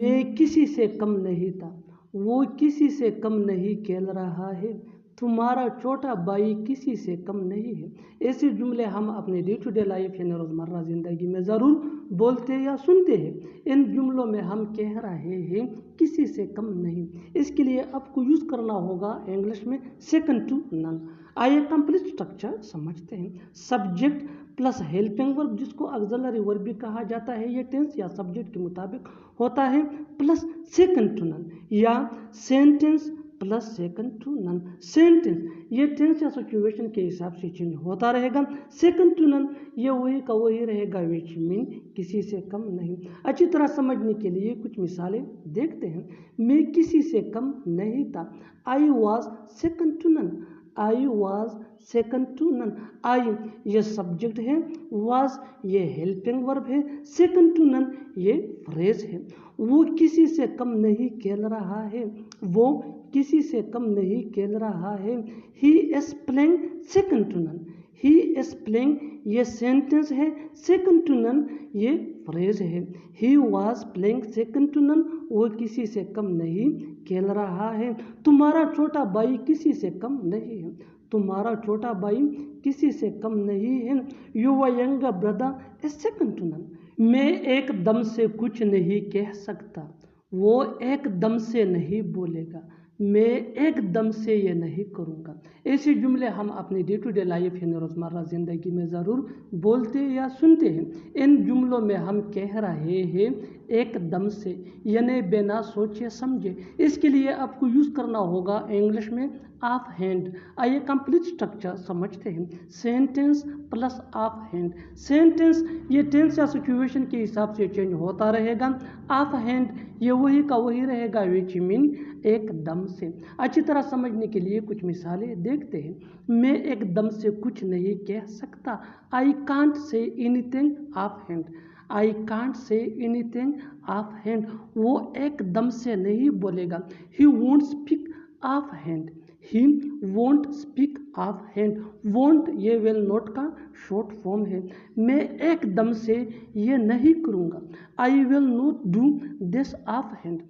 मैं किसी से कम नहीं था, वो किसी से कम नहीं खेल रहा है, तुम्हारा छोटा भाई किसी से कम नहीं है। ऐसे जुमले हम अपने डे टू डे लाइफ यानी रोज़मर्रा ज़िंदगी में ज़रूर बोलते या सुनते हैं। इन जुमलों में हम कह रहे हैं किसी से कम नहीं। इसके लिए आपको यूज़ करना होगा इंग्लिश में सेकंड टू नन। आइए कंप्लीट स्ट्रक्चर समझते हैं। सब्जेक्ट प्लस हेल्पिंग वर्ब, जिसको ऑक्सिलरी वर्ब भी कहा जाता है, ये टेंस या सब्जेक्ट के मुताबिक होता है, प्लस सेकंड टू नन, या sentence plus second to none. Sentence ये टेंस या सिचुएशन के हिसाब से चेंज होता रहेगा। सेकंड टू नन ये वही का वही रहेगा, विच मीन किसी से कम नहीं। अच्छी तरह समझने के लिए कुछ मिसालें देखते हैं। मैं किसी से कम नहीं था, I was second to none. I was second to none. I ये सब्जेक्ट है, वॉज ये हेल्पिंग वर्ब है, सेकंड टू नन ये फ्रेज है। वो किसी से कम नहीं खेल रहा है, वो किसी से कम नहीं खेल रहा है। He is playing second to none. He is playing ये सेंटेंस है, सेकंड टू नन ये फ्रेज है। He was playing second to none, वो किसी से कम नहीं खेल रहा है। तुम्हारा छोटा भाई किसी से कम नहीं है, तुम्हारा छोटा भाई किसी से कम नहीं है। Your younger brother is second to none. मैं एकदम से कुछ नहीं कह सकता, वो एकदम से नहीं बोलेगा, मैं एकदम से ये नहीं करूँगा। ऐसे जुमले हम अपनी डे टू डे लाइफ यानी रोज़मर्रा ज़िंदगी में ज़रूर बोलते या सुनते हैं। इन जुमलों में हम कह रहे हैं एकदम से, यानी बिना सोचे समझे। इसके लिए आपको यूज़ करना होगा इंग्लिश में ऑफ हैंड। आइए कंप्लीट स्ट्रक्चर समझते हैं। Sentence plus of hand. Sentence ये टेंस या सिचुएशन के हिसाब से चेंज होता रहेगा। ऑफ हैंड ये वही का वही रहेगा, विच मीन एकदम से। अच्छी तरह समझने के लिए कुछ मिसालें देखते हैं। मैं एकदम से कुछ नहीं कह सकता, I can't say anything of hand. I can't say anything of hand, वो एकदम से नहीं बोलेगा। He won't speak of hand. He won't speak of hand. Won't ये विल नॉट का शॉर्ट फॉर्म है। मैं एकदम से ये नहीं करूँगा, I will not do this of hand.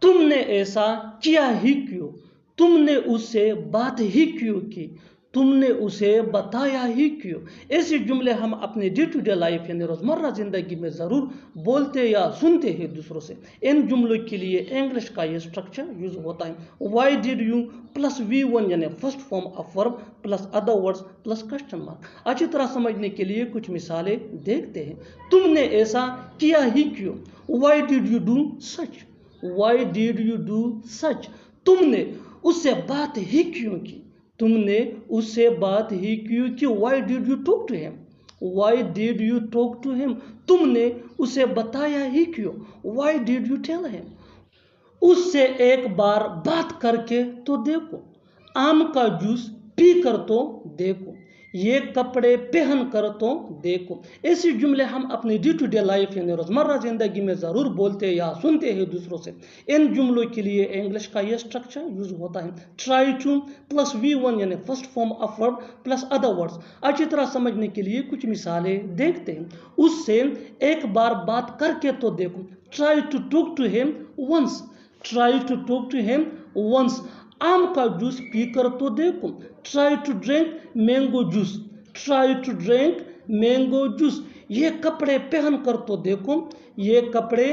तुमने ऐसा किया ही क्यों, तुमने उससे बात ही क्यों की, तुमने उसे बताया ही क्यों। ऐसे जुमले हम अपने डे टू डे लाइफ यानी रोज़मर्रा ज़िंदगी में ज़रूर बोलते या सुनते हैं दूसरों से। इन जुमलों के लिए इंग्लिश का ये स्ट्रक्चर यूज होता है। Y did you plus V1 यानी first form of verb plus other words plus question mark. अच्छी तरह समझने के लिए कुछ मिसालें देखते हैं। तुमने ऐसा किया ही क्यों, why did you do such. Y did you do such, तुमने उससे बात ही क्यों की, तुमने उससे बात ही क्यों की। Why did you talk to him, why did you talk to him, तुमने उसे बताया ही क्यों। Why did you tell him, उससे एक बार बात करके तो देखो, आम का जूस पी कर तो देखो, ये कपड़े पहन कर तो देखो। ऐसे जुमले हम अपनी डे टू डे लाइफ यानी रोज़मर्रा ज़िंदगी में ज़रूर बोलते या सुनते हैं दूसरों से। इन जुमलों के लिए इंग्लिश का यह स्ट्रक्चर यूज होता है। ट्राई टू प्लस V1 यानी first form of verb plus other words. अच्छी तरह समझने के लिए कुछ मिसालें देखते हैं। उससे एक बार बात करके तो देखो, try to talk to him once. Try to talk to him once, आम का जूस पीकर तो देखो, try to drink mango juice. Try to drink mango juice, ये कपड़े पहन कर तो देखो, ये कपड़े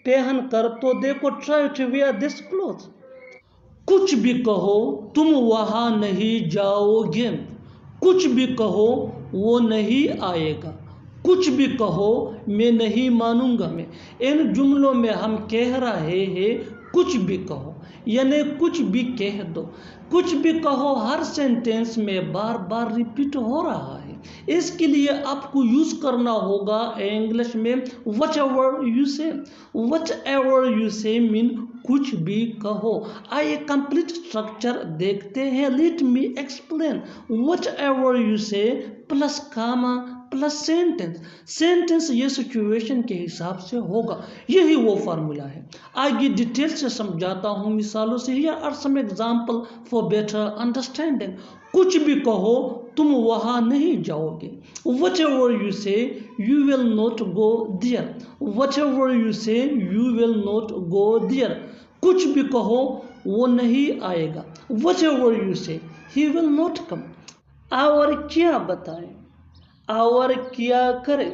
पहन कर तो देखो। Try to wear this cloth. कुछ भी कहो तुम वहां नहीं जाओगे, कुछ भी कहो वो नहीं आएगा, कुछ भी कहो मैं नहीं मानूंगा मैं। इन जुमलों में हम कह रहे हैं कुछ भी कहो, यानी कुछ भी कह दो। कुछ भी कहो हर सेंटेंस में बार बार रिपीट हो रहा है। इसके लिए आपको यूज करना होगा इंग्लिश में व्हाटएवर यू से। व्हाटएवर यू से मीन कुछ भी कहो। आइए कंप्लीट स्ट्रक्चर देखते हैं। Let me explain. Whatever you से प्लस कामा प्लस सेंटेंस। सेंटेंस ये सिचुएशन के हिसाब से होगा, यही वो फार्मूला है। आगे डिटेल से समझाता हूँ मिसालों से। Here are some example for better understanding. कुछ भी कहो तुम वहाँ नहीं जाओगे। Whatever you say, you will not go there. Whatever you say, you will not go there. कुछ भी कहो वो नहीं आएगा। Whatever you say, he will not come. और क्या बताएं, और क्या करें,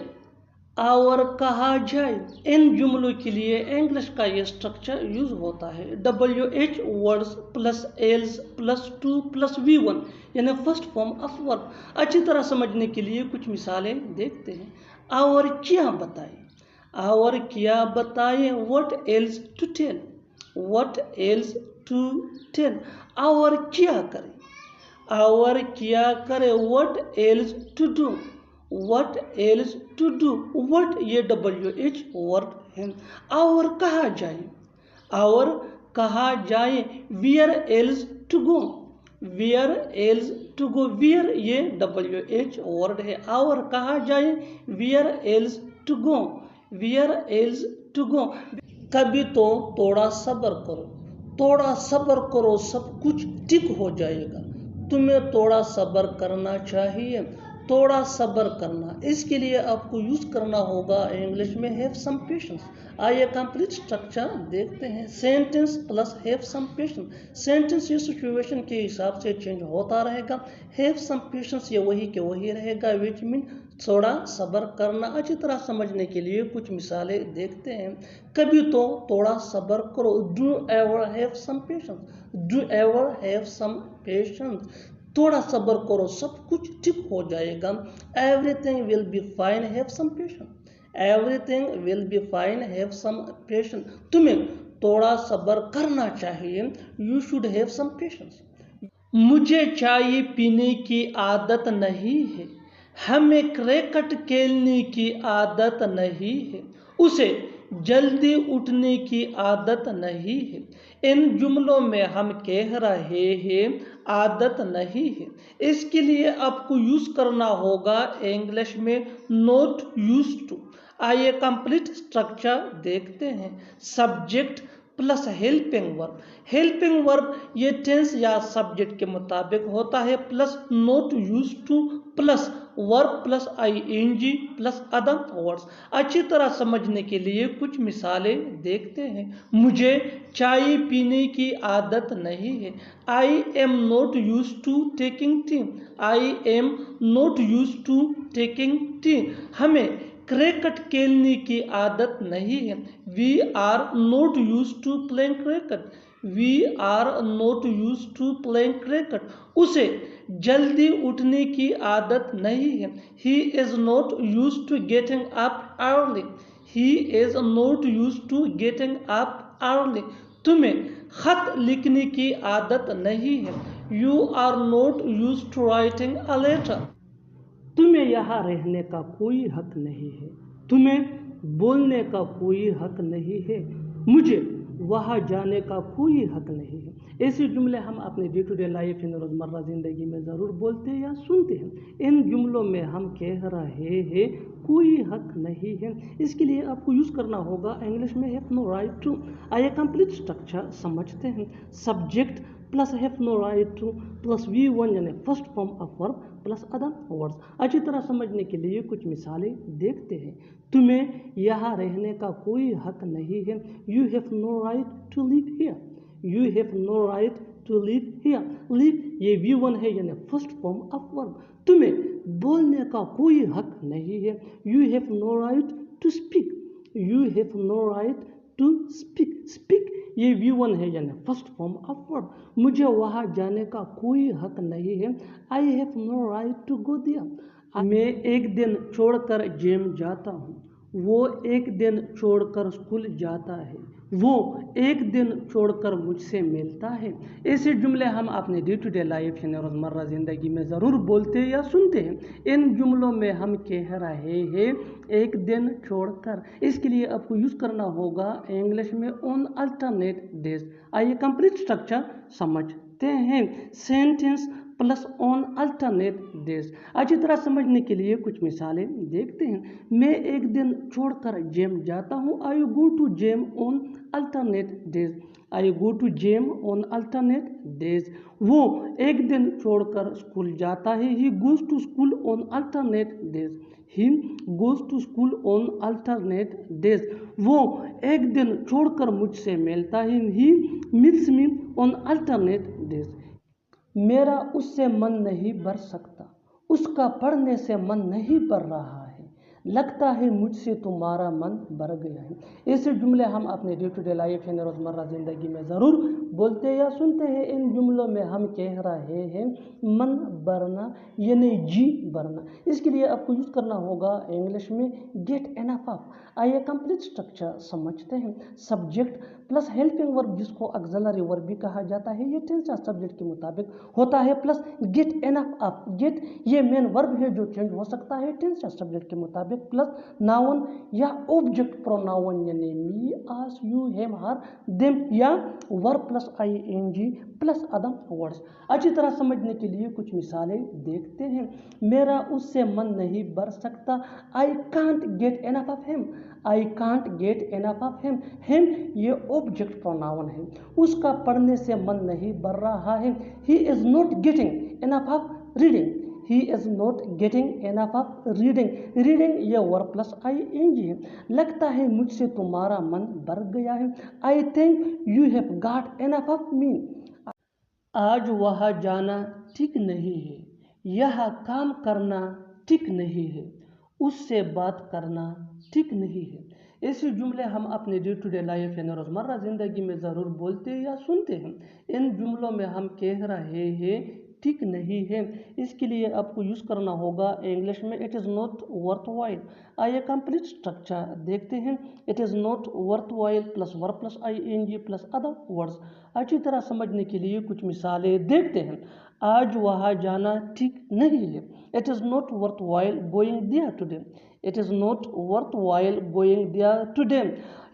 और कहा जाए, इन जुमलों के लिए इंग्लिश का ये स्ट्रक्चर यूज होता है। WH words plus else plus two plus V1 यानी फर्स्ट फॉर्म ऑफ वर्ब। अच्छी तरह समझने के लिए कुछ मिसालें देखते हैं। और क्या बताएं, और क्या बताएं, what else to tell, what else to tell. और क्या करें, और क्या करें, what else to do, What else to do? What ये WH वर्ड है। और कहा जाए, और कहा जाए, where else to go, where else to go, where ये WH वर्ड है। और कहा जाए, where else to go, where else to go। कभी तो थोड़ा सब्र करो, थोड़ा सब्र करो, सब कुछ ठीक हो जाएगा। तुम्हें थोड़ा सब्र करना चाहिए, थोड़ा सब्र करना। इसके लिए आपको यूज करना होगा इंग्लिश में हैव सम पेशेंस। आइए कंप्लीट स्ट्रक्चर देखते हैं। Sentence plus have some patience. Sentence ये सिचुएशन के हिसाब से चेंज होता रहेगा। हैव सम पेशेंस ये वही के वही रहेगा, विच मीन थोड़ा सब्र करना। अच्छी तरह समझने के लिए कुछ मिसालें देखते हैं। कभी तो थोड़ा सब्र करो, do ever have some patience, do ever have some patience. थोड़ा सब्र करो, सब कुछ ठीक हो जाएगा। Everything will be fine, have some patience, everything will be fine, have some patience. तुम्हें थोड़ा सब्र करना चाहिए, you should have some patience. मुझे चाय पीने की आदत नहीं है, हमें क्रिकेट खेलने की आदत नहीं है, उसे जल्दी उठने की आदत नहीं है। इन जुमलों में हम कह रहे हैं आदत नहीं है। इसके लिए आपको यूज करना होगा इंग्लिश में नॉट यूज्ड टू। आइए कंप्लीट स्ट्रक्चर देखते हैं। Subject plus helping verb. Helping verb ये टेंस या सब्जेक्ट के मुताबिक होता है, plus not used two plus verb plus ING plus other words. अच्छी तरह समझने के लिए कुछ मिसालें देखते हैं। मुझे चाय पीने की आदत नहीं है। I am not used to taking tea, I am not used to taking tea। हमें क्रिकेट खेलने की आदत नहीं है। We are not used to playing cricket, we are not used to playing cricket। उसे जल्दी उठने की आदत नहीं है। He is not used to getting up early, he is not used to getting up early। तुम्हें खत लिखने की आदत नहीं है। You are not used to writing a letter। तुम्हें यहाँ रहने का कोई हक नहीं है, तुम्हें बोलने का कोई हक नहीं है, मुझे वहाँ जाने का कोई हक नहीं है। ऐसे जुमले हम अपने डे टू डे लाइफ यानी रोज़मर्रा ज़िंदगी में ज़रूर बोलते हैं या सुनते हैं। इन जुमलों में हम कह रहे हैं कोई हक नहीं है। इसके लिए आपको यूज़ करना होगा इंग्लिश में हैव नो राइट टू। आइए कंप्लीट स्ट्रक्चर समझते हैं। Subject plus have no right to plus V1 यानी first form of verb plus other words. अच्छी तरह समझने के लिए कुछ मिसालें देखते हैं। तुम्हें यहाँ रहने का कोई हक नहीं है। You have no right to live here, you have no right to live here. Live ये V1 है यानी फर्स्ट फॉर्म ऑफ वर्ब। तुम्हें बोलने का कोई हक नहीं है। You have no right to speak, you have no right to speak. Speak ये V1 है यानी फर्स्ट फॉर्म ऑफ वर्ब। मुझे वहाँ जाने का कोई हक नहीं है। I have no right to go there. मैं एक दिन छोड़कर जिम जाता हूँ, वो एक दिन छोड़कर स्कूल जाता है, वो एक दिन छोड़कर मुझसे मिलता है। ऐसे जुमले हम अपने डे टू डे लाइफ यानी रोज़मर्रा ज़िंदगी में ज़रूर बोलते हैं या सुनते हैं। इन जुमलों में हम कह रहे हैं एक दिन छोड़कर। इसके लिए आपको यूज़ करना होगा इंग्लिश में ऑन अल्टरनेट डेज। आइए कंप्लीट स्ट्रक्चर समझते हैं। Sentence plus on alternate days. अच्छी तरह समझने के लिए कुछ मिसालें देखते हैं। मैं एक दिन छोड़कर जिम जाता हूँ। I go to gym on alternate days. I go to gym on alternate days. वो एक दिन छोड़कर स्कूल जाता है। He goes to school on alternate days. He goes to school on alternate days. वो एक दिन छोड़कर मुझसे मिलता है। He meets me on alternate days. मेरा उससे मन नहीं भर सकता। उसका पढ़ने से मन नहीं भर रहा है। लगता है मुझसे तुम्हारा मन भर गया है। ऐसे जुमले हम अपने डे टू डे लाइफ यानी रोज़मर्रा ज़िंदगी में ज़रूर बोलते या सुनते हैं। इन जुमलों में हम कह रहे हैं मन भरना यानी जी भरना। इसके लिए आपको यूज़ करना होगा इंग्लिश में गेट एनफ ऑफ। आइए कंप्लीट स्ट्रक्चर समझते हैं। सब्जेक्ट प्लस हेल्पिंग वर्ब जिसको ऑक्सिलरी वर्ब भी कहा जाता है, ये टेंस या सब्जेक्ट के मुताबिक होता है, plus get enough of. Get ये मेन वर्ब है जो चेंज हो सकता है टेंस या सब्जेक्ट के मुताबिक, प्लस नाउन या ऑब्जेक्ट प्रोनाउन यानी me, us, you, him, her, them या verb plus ING plus other words. अच्छी तरह समझने के लिए कुछ मिसालें देखते हैं। मेरा उससे मन नहीं भर सकता। I can't get enough of him. I can't get enough of him. Him ये ऑब्जेक्ट प्रोनाउन है। उसका पढ़ने से मन नहीं भर रहा है। He is not getting enough of reading. He is not getting enough of reading. Reading ये वर्ब प्लस आईएनजी है। लगता है मुझसे तुम्हारा मन भर गया है। I think you have got enough of me. आज वहाँ जाना ठीक नहीं है। यह काम करना ठीक नहीं है। उससे बात करना ठीक नहीं है। ऐसे जुमले हम अपने डे टू डे लाइफ यानी रोज़मर्रा ज़िंदगी में ज़रूर बोलते या सुनते हैं। इन जुमलों में हम कह रहे हैं ठीक नहीं है। इसके लिए आपको यूज़ करना होगा इंग्लिश में it is not worth while. आइए कंप्लीट स्ट्रक्चर देखते हैं। It is not worth while plus verb plus ING plus other words. अच्छी तरह समझने के लिए कुछ मिसालें देखते हैं। आज वहाँ जाना ठीक नहीं है। It is not worth while going there today. It is not worth while going there today.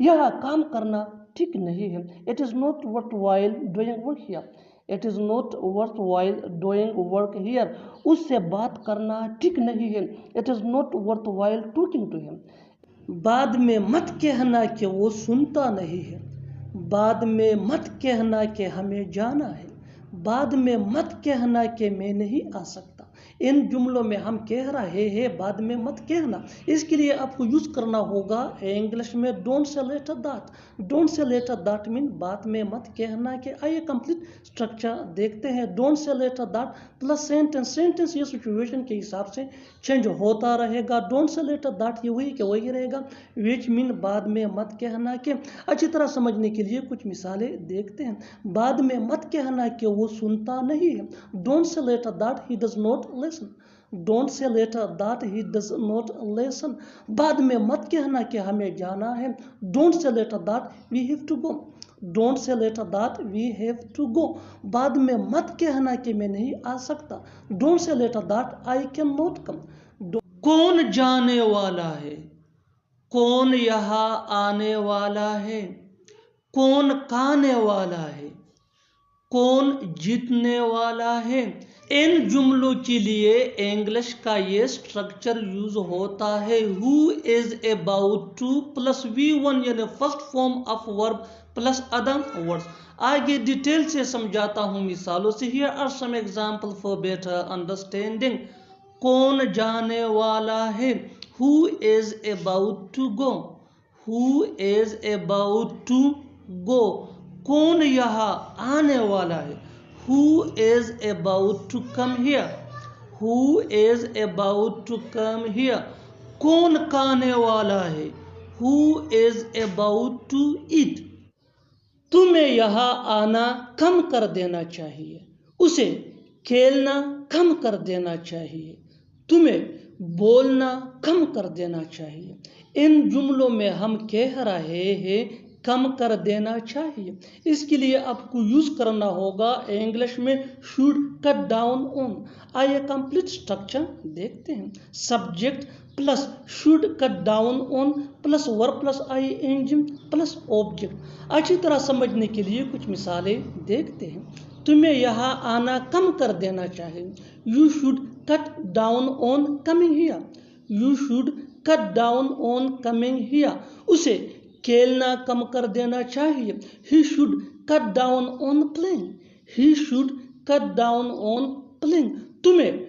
यह काम करना ठीक नहीं है। It is not worth while doing work here. It is not worth while doing work here. उससे बात करना ठीक नहीं है। It is not worth while talking to him. बाद में मत कहना कि वो सुनता नहीं है। बाद में मत कहना कि हमें जाना है। बाद में मत कहना कि मैं नहीं आ सकता। इन जुमलों में हम कह रहे हैं बाद में मत कहना। इसके लिए आपको यूज़ करना होगा इंग्लिश में don't say later that. Don't say later that mean बाद में मत कहना के। आइए कंप्लीट स्ट्रक्चर देखते हैं। Don't say later that plus sentence. Sentence ये सिचुएशन के हिसाब से चेंज होता रहेगा। डोंट से लेटर दैट ये वही के वही रहेगा, विच मीन बाद में मत कहना के। अच्छी तरह समझने के लिए कुछ मिसालें देखते हैं। बाद में मत कहना कि वो सुनता नहीं है। Don't say later that he does not listen. Don't say later that he does not listen. बाद में मत कहना कि हमें जाना है। Don't say later that we have to go. Don't say later that we have to go. बाद में मत कहना कि मैं नहीं आ सकता। Don't say later that I can not come. कौन जाने वाला है? कौन यहाँ आने वाला है? कौन खाने वाला है? कौन जीतने वाला है? इन जुमलों के लिए इंग्लिश का ये स्ट्रक्चर यूज होता है। Who is about to plus V1 यानी first form of verb plus other words. आगे डिटेल से समझाता हूँ मिसालों से। Here are some example for better understanding. कौन जाने वाला है? Who is about to go. Who is about to go. कौन यहाँ आने वाला है? Who is about to come here? Who is about to come here? कौन खाने वाला है? Who is about to eat? तुम्हें यहाँ आना कम कर देना चाहिए। उसे खेलना कम कर देना चाहिए। तुम्हें बोलना कम कर देना चाहिए। इन जुमलों में हम कह रहे हैं कम कर देना चाहिए। इसके लिए आपको यूज करना होगा इंग्लिश में शुड कट डाउन ऑन। आइए कंप्लीट स्ट्रक्चर देखते हैं। Subject plus should cut down on plus verb plus ING plus object. अच्छी तरह समझने के लिए कुछ मिसालें देखते हैं। तुम्हें यहाँ आना कम कर देना चाहिए। You should cut down on coming here. You should cut down on coming here. उसे खेलना कम कर देना चाहिए। He should cut down on playing. He should cut down on playing. तुम्हें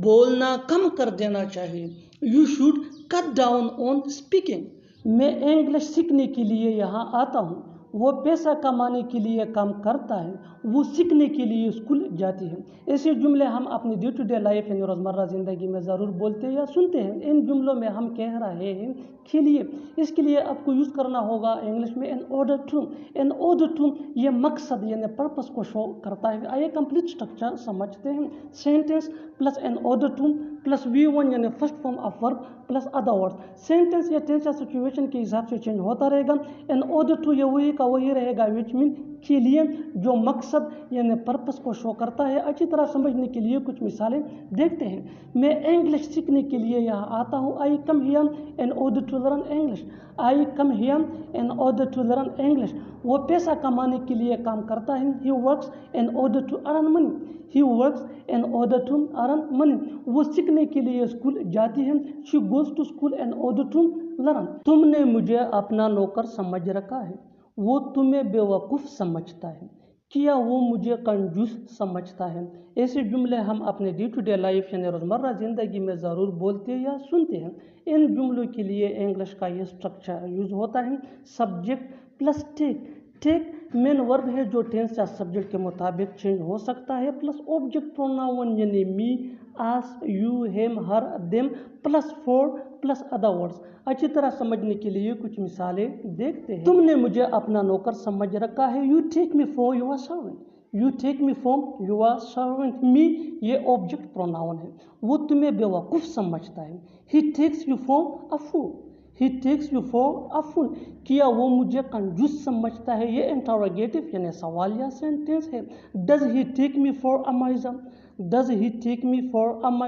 बोलना कम कर देना चाहिए। You should cut down on speaking. मैं इंग्लिश सीखने के लिए यहाँ आता हूँ। वो पैसा कमाने के लिए काम करता है, वो सीखने के लिए स्कूल जाती है। ऐसे जुमले हम अपनी डे टू डे लाइफ यानी रोज़मर्रा ज़िंदगी में ज़रूर बोलते हैं या सुनते हैं। इन जुमलों में हम कह रहे हैं खेलिए। इसके लिए आपको यूज़ करना होगा इंग्लिश में इन ऑर्डर टू ये मकसद यानी पर्पस को शो करता है। आइए कंप्लीट स्ट्रक्चर समझते हैं। Sentence plus in order to plus V1 यानी first form of verb plus other words. Sentence या टेंस या सिचुएशन के हिसाब से चेंज होता रहेगा। इन ऑर्डर टू ये वही का वही रहेगा, विच मीन के लिए, जो मकसद यानी पर्पस को शो करता है। अच्छी तरह समझने के लिए कुछ मिसालें देखते हैं। मैं इंग्लिश सीखने के लिए यहाँ आता हूँ। I come here in order to learn English. I come here in order to learn English. वो पैसा कमाने के लिए काम करता है। He works in order to earn money. He works in order to earn money. वो सीखने के लिए स्कूल जाती है। She goes to school in order to learn. तुमने मुझे अपना नौकर समझ रखा है। वो तुम्हें बेवकूफ़ समझता है। क्या वो मुझे कंजूस समझता है। ऐसे जुमले हम अपने डे टू डे लाइफ यानी रोज़मर्रा ज़िंदगी में ज़रूर बोलते हैं या सुनते हैं। इन जुमलों के लिए इंग्लिश का ये स्ट्रक्चर यूज़ होता है। Subject plus take. Take main verb है जो टेंस या सब्जेक्ट के मुताबिक चेंज हो सकता है, प्लस ऑब्जेक्ट प्रोनाउन यानी me, us, you, him, her, them plus for plus other words. अच्छी तरह समझने के लिए कुछ मिसालें देखते हैं। तुमने मुझे अपना नौकर समझ रखा है। You take me for your servant. You take me for your servant. Me ये ऑब्जेक्ट प्रोनाउन है। वो तुम्हें बेवकूफ़ समझता है। He takes you for a fool. He takes you for a fool. क्या वो मुझे कंजूस समझता है। ये इंटरोगेटिव यानी सवाल या सेंटेंस है। Does he take me for a miser. Does he take me for a